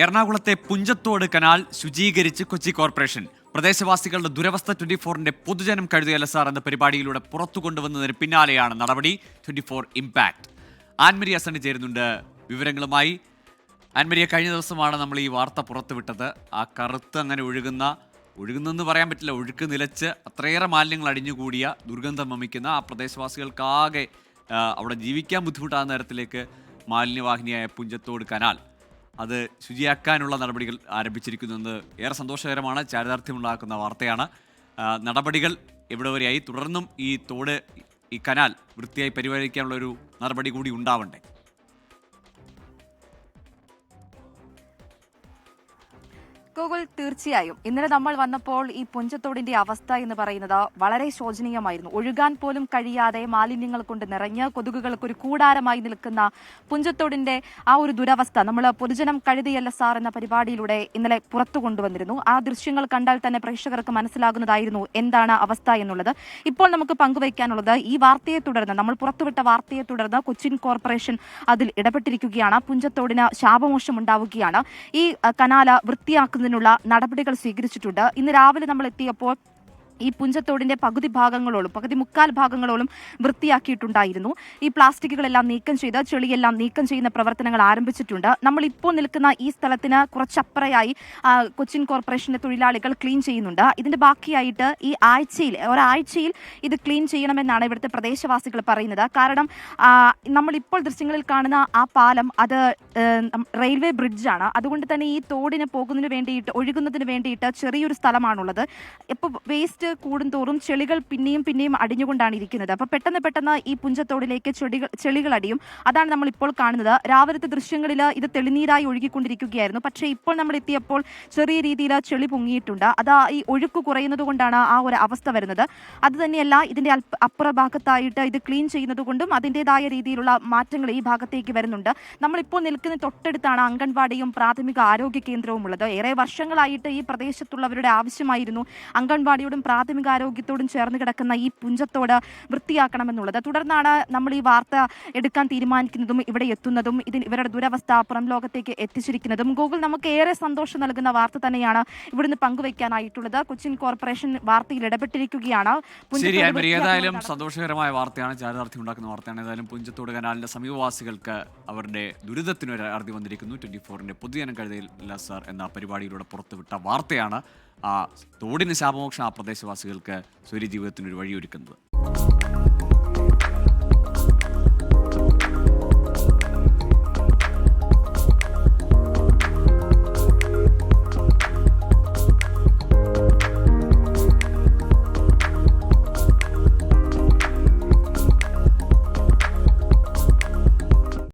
എറണാകുളത്തെ പുഞ്ചത്തോട് canal ശുചീകരിച്ച് Kochi corporation. പ്രദേശവാസികളുടെ ദുരവസ്ഥ 24-ന്റെ പൊതുജനം കഴുതിയല്ല സാർ എന്ന പരിപാടിയിലൂടെ പുറത്തു കൊണ്ടുവന്നതിന് പിന്നാലെയാണ് നടപടി. 24 ഇമ്പാക്ട്. ആൻമരിയ സണ്ണി ചേരുന്നുണ്ട് വിവരങ്ങളുമായി. ആൻമരിയ, കഴിഞ്ഞ ദിവസമാണ് നമ്മൾ ഈ വാർത്ത പുറത്തുവിട്ടത്. ആ കറുത്ത് അങ്ങനെ ഒഴുകുന്നെന്ന് പറയാൻ പറ്റില്ല, ഒഴുക്ക് നിലച്ച് അത്രയേറെ മാലിന്യങ്ങൾ അടിഞ്ഞുകൂടിയ ദുർഗന്ധം വമിക്കുന്ന ആ പ്രദേശവാസികൾക്കാകെ അവിടെ ജീവിക്കാൻ ബുദ്ധിമുട്ടാകുന്ന തരത്തിലേക്ക് മാലിന്യവാഹിനിയായ പുഞ്ചത്തോട് കനാൽ അത് ശുചിയാക്കാനുള്ള നടപടികൾ ആരംഭിച്ചിരിക്കുന്നത് ഏറെ സന്തോഷകരമാണ്. ചാരിതാർത്ഥ്യമുണ്ടാക്കുന്ന വാർത്തയാണ്. നടപടികൾ എവിടെ വരെയായി? തുടർന്നും ഈ കനാൽ വൃത്തിയായി പരിപാലിക്കാനുള്ളൊരു നടപടി കൂടി ഉണ്ടാവണ്ടേ? ഗൂഗിൾ, തീർച്ചയായും ഇന്നലെ നമ്മൾ വന്നപ്പോൾ ഈ പുഞ്ചത്തോടിന്റെ അവസ്ഥ എന്ന് പറയുന്നത് വളരെ ശോചനീയമായിരുന്നു. ഒഴുകാൻ പോലും കഴിയാതെ മാലിന്യങ്ങൾ കൊണ്ട് നിറഞ്ഞ് കൊതുകുകൾക്ക് ഒരു കൂടാരമായി നിൽക്കുന്ന പുഞ്ചത്തോടിന്റെ ആ ഒരു ദുരവസ്ഥ നമ്മൾ പൊതുജനം കഴുതിയല്ല സാർ എന്ന പരിപാടിയിലൂടെ ഇന്നലെ പുറത്തു കൊണ്ടുവന്നിരുന്നു. ആ ദൃശ്യങ്ങൾ കണ്ടാൽ തന്നെ പ്രേക്ഷകർക്ക് മനസ്സിലാകുന്നതായിരുന്നു എന്താണ് അവസ്ഥ എന്നുള്ളത്. ഇപ്പോൾ നമുക്ക് പങ്കുവയ്ക്കാനുള്ളത് ഈ വാർത്തയെ തുടർന്ന്, നമ്മൾ പുറത്തുവിട്ട വാർത്തയെ തുടർന്ന് കൊച്ചിൻ കോർപ്പറേഷൻ അതിൽ ഇടപെട്ടിരിക്കുകയാണ്. പുഞ്ചത്തോടിന് ശാപമോശം ഉണ്ടാവുകയാണ്. ഈ കനാല വൃത്തിയാക്കുന്ന നടപടികൾ സ്വീകരിച്ചിട്ടുണ്ട്. ഇന്ന് രാവിലെ നമ്മൾ എത്തിയപ്പോൾ ഈ പുഞ്ചത്തോടിന്റെ പകുതി മുക്കാൽ ഭാഗങ്ങളോളം വൃത്തിയാക്കിയിട്ടുണ്ടായിരുന്നു. ഈ പ്ലാസ്റ്റിക്കുകളെല്ലാം നീക്കം ചെയ്ത് ചെളിയെല്ലാം നീക്കം ചെയ്യുന്ന പ്രവർത്തനങ്ങൾ ആരംഭിച്ചിട്ടുണ്ട്. നമ്മൾ ഇപ്പോൾ നിൽക്കുന്ന ഈ സ്ഥലത്തിന് കുറച്ചപ്പുറയായി കൊച്ചിൻ കോർപ്പറേഷന്റെ തൊഴിലാളികൾ ക്ലീൻ ചെയ്യുന്നുണ്ട്. ഇതിന്റെ ബാക്കിയായിട്ട് ഈ ഒരാഴ്ചയിൽ ഇത് ക്ലീൻ ചെയ്യണമെന്നാണ് ഇവിടുത്തെ പ്രദേശവാസികൾ പറയുന്നത്. കാരണം നമ്മളിപ്പോൾ ദൃശ്യങ്ങളിൽ കാണുന്ന ആ പാലം അത് റെയിൽവേ ബ്രിഡ്ജാണ്. അതുകൊണ്ട് തന്നെ ഈ തോടിന് ഒഴുകുന്നതിന് വേണ്ടിയിട്ട് ചെറിയൊരു സ്ഥലമാണുള്ളത്. ഇപ്പോൾ വേസ്റ്റ് കൂടുന്തോറും ചെളികൾ പിന്നെയും അടിഞ്ഞുകൊണ്ടാണ് ഇരിക്കുന്നത്. അപ്പോൾ പെട്ടെന്ന് ഈ പുഞ്ചത്തോടിലേക്ക് ചെളികൾ അടിയും. അതാണ് നമ്മൾ ഇപ്പോൾ കാണുന്നത്. രാവിലത്തെ ദൃശ്യങ്ങളിൽ ഇത് തെളിനീരായി ഒഴുകിക്കൊണ്ടിരിക്കുകയായിരുന്നു. പക്ഷേ ഇപ്പോൾ നമ്മൾ എത്തിയപ്പോൾ ചെറിയ രീതിയിൽ ചെളി പൊങ്ങിയിട്ടുണ്ട്. അത് ഈ ഒഴുക്ക് കുറയുന്നത് കൊണ്ടാണ് ആ ഒരു അവസ്ഥ വരുന്നത്. അത് തന്നെയല്ല, ഇതിന്റെ അപ്പുറ ഭാഗത്തായിട്ട് ഇത് ക്ലീൻ ചെയ്യുന്നത് കൊണ്ടും അതിൻ്റെതായ രീതിയിലുള്ള മാറ്റങ്ങൾ ഈ ഭാഗത്തേക്ക് വരുന്നുണ്ട്. നമ്മളിപ്പോൾ നിൽക്കുന്ന തൊട്ടടുത്താണ് അംഗൻവാടിയും പ്രാഥമിക ആരോഗ്യ കേന്ദ്രവും ഉള്ളത്. ഏറെ വർഷങ്ങളായിട്ട് ഈ പ്രദേശത്തുള്ളവരുടെ ആവശ്യമായിരുന്നു അംഗൻവാടിയോടും പ്രാഥമികാരോഗ്യത്തോടും ചേർന്ന് കിടക്കുന്ന ഈ പുഞ്ചത്തോട് വൃത്തിയാക്കണമെന്നുള്ളത്. തുടർന്നാണ് നമ്മൾ ഈ വാർത്ത എടുക്കാൻ തീരുമാനിക്കുന്നതും ഇവിടെ എത്തുന്നതും ഇവരുടെ ദുരവസ്ഥ പുറം ലോകത്തേക്ക് എത്തിച്ചിരിക്കുന്നതും. ഗൂഗിൾ, നമുക്ക് ഏറെ സന്തോഷം നൽകുന്ന വാർത്ത തന്നെയാണ് ഇവിടുന്ന് പങ്കുവയ്ക്കാനായിട്ടുള്ളത്. കൊച്ചിൻ കോർപ്പറേഷൻ വാർത്തയിൽ ഇടപെട്ടിരിക്കുകയാണ്. ഏതായാലും സന്തോഷകരമായ വാർത്തയാണ്, ചാരിതാർത്ഥ്യം ഉണ്ടാക്കുന്ന വാർത്തയാണ്. ഏതായാലും പുഞ്ചത്തോട് കനാലിന്റെ സമീപവാസികൾക്ക് അവരുടെ ദുരിതത്തിന് ഒരു അറുതി വന്നിരിക്കുന്നു. 24-ന്റെ പൊതുജനം കഴുതയില്ല സാർ എന്ന പരിപാടിയിലൂടെ പുറത്തുവിട്ട വാർത്തയാണ് ആ തോടിന് ശാപമോക്ഷം ആ പ്രദേശവാസികൾക്ക് സ്വൈര്യ ജീവിതത്തിനൊരു വഴിയൊരുക്കുന്നത്.